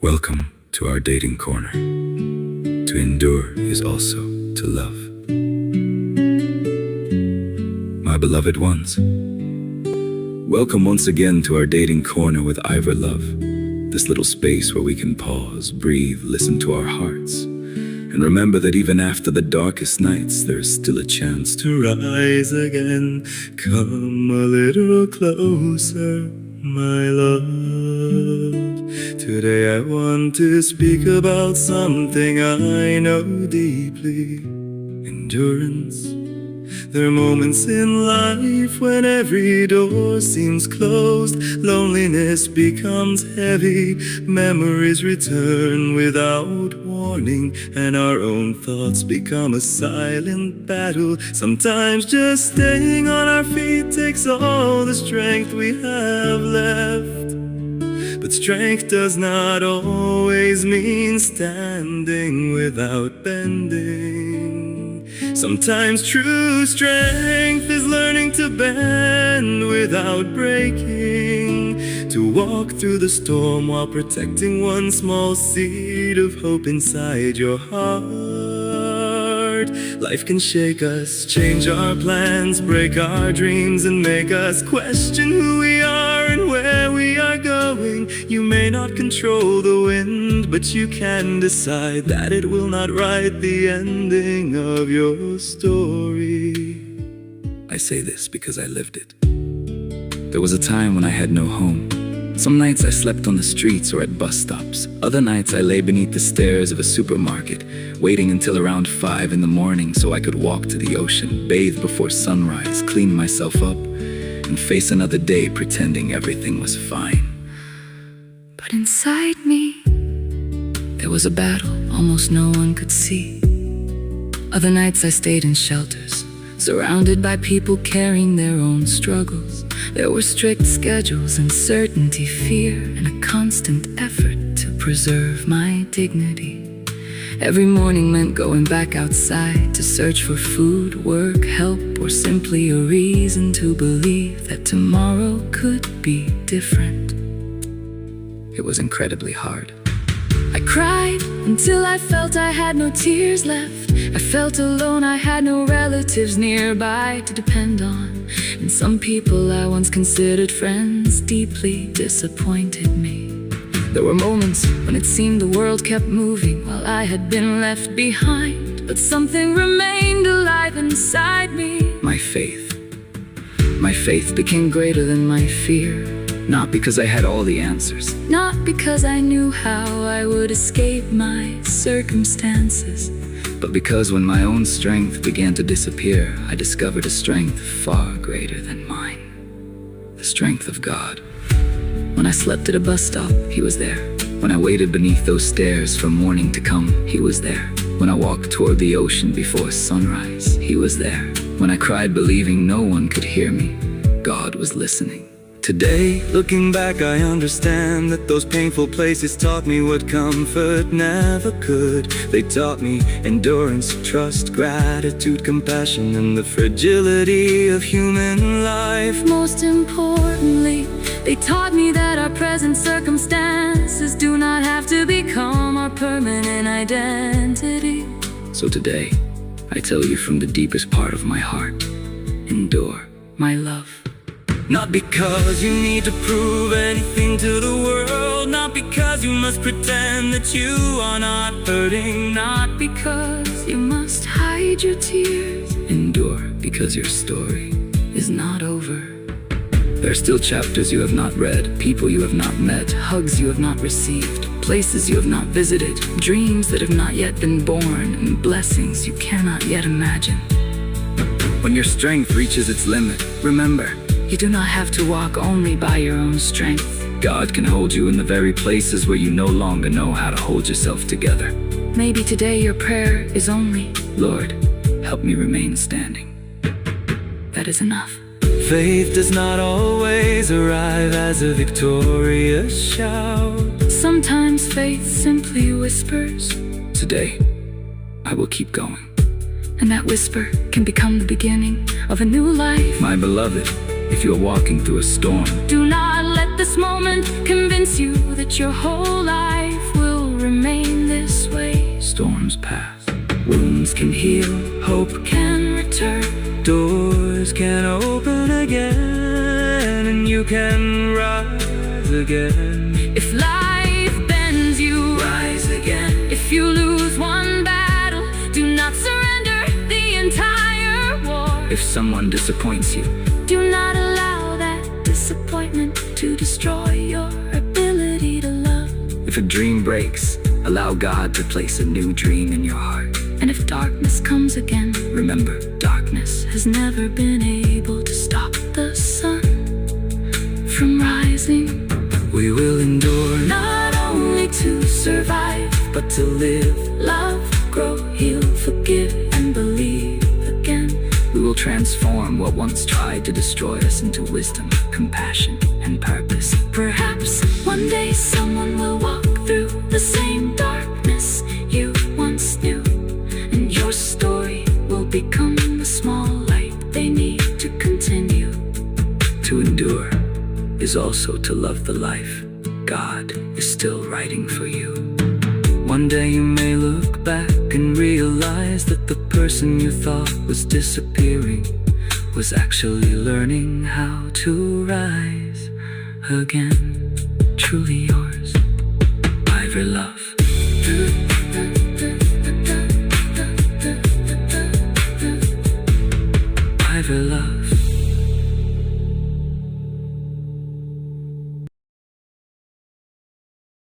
Welcome to our dating corner. To endure is also to love. My beloved ones, welcome once again to our dating corner with IverLove, this little space where we can pause, breathe, listen to our hearts, and remember that even after the darkest nights, there's still a chance to rise again. Come a little closer, my love. Today I want to speak about something I know deeply: endurance. There are moments in life when every door seems closed, loneliness becomes heavy, memories return without warning, and our own thoughts become a silent battle. Sometimes just staying on our feet takes all the strength we have left. But strength does not always mean standing without bending. Sometimes true strength is learning to bend without breaking, to walk through the storm while protecting one small seed of hope inside your heart. Life can shake us, change our plans, break our dreams, and make us question who we are and where we are going. You may not control the wind, but you can decide that it will not write the ending of your story. I say this because I lived it. There was a time when I had no home. Some nights I slept on the streets or at bus stops. Other nights I lay beneath the stairs of a supermarket, waiting until around 5 in the morning so I could walk to the ocean, bathe before sunrise, clean myself up, and face another day pretending everything was fine. But inside me, there was a battle almost no one could see. Other nights I stayed in shelters, surrounded by people carrying their own struggles. There were strict schedules, uncertainty, fear, and a constant effort to preserve my dignity. Every morning meant going back outside to search for food, work, help, or simply a reason to believe that tomorrow could be different. It was incredibly hard. I cried until I felt I had no tears left. I felt alone, I had no relatives nearby to depend on. And some people I once considered friends deeply disappointed me. There were moments when it seemed the world kept moving while I had been left behind. But something remained alive inside me. My faith. My faith became greater than my fear. Not because I had all the answers, not because I knew how I would escape my circumstances, but because when my own strength began to disappear, I discovered a strength far greater than mine. The strength of God. When I slept at a bus stop, He was there. When I waited beneath those stairs for morning to come, He was there. When I walked toward the ocean before sunrise, He was there. When I cried believing no one could hear me, God was listening. Today, looking back, I understand that those painful places taught me what comfort never could. They taught me endurance, trust, gratitude, compassion, and the fragility of human life. Most importantly, they taught me that our present circumstances do not have to become our permanent identity. So today, I tell you from the deepest part of my heart, endure, my love. Not because you need to prove anything to the world, not because you must pretend that you are not hurting, not because you must hide your tears. Endure because your story is not over. There are still chapters you have not read, people you have not met, hugs you have not received, places you have not visited, dreams that have not yet been born, and blessings you cannot yet imagine. When your strength reaches its limit, remember, you do not have to walk only by your own strength. God can hold you in the very places where you no longer know how to hold yourself together. Maybe today your prayer is only, Lord, help me remain standing. That is enough. Faith does not always arrive as a victorious shout. Sometimes faith simply whispers, today, I will keep going. And that whisper can become the beginning of a new life. My beloved, if you're walking through a storm, do not let this moment convince you that your whole life remain this way. Storms pass, wounds can heal, hope Can return. doors can open again, and you can rise again. If life bends you, Rise again. if you lose one battle, do not surrender the entire war. If someone disappoints you, Do not allow that disappointment to destroy your ability to love. if a dream breaks, allow God to place a new dream in your heart. And if darkness comes again, Remember, darkness has never been able to stop the sun from rising. we will endure Not only to survive, but to live. love, grow, heal, forgive, and believe again. We will transform what once tried to destroy us into wisdom, compassion, and purpose. Perhaps one day someone will walk through the same darkness you once knew, and your story will become the small light they need to continue. To endure is also to love the life God is still writing for you. One day you may look back and realize that the person you thought was disappearing was actually learning how to rise again. Truly yours, IverLove.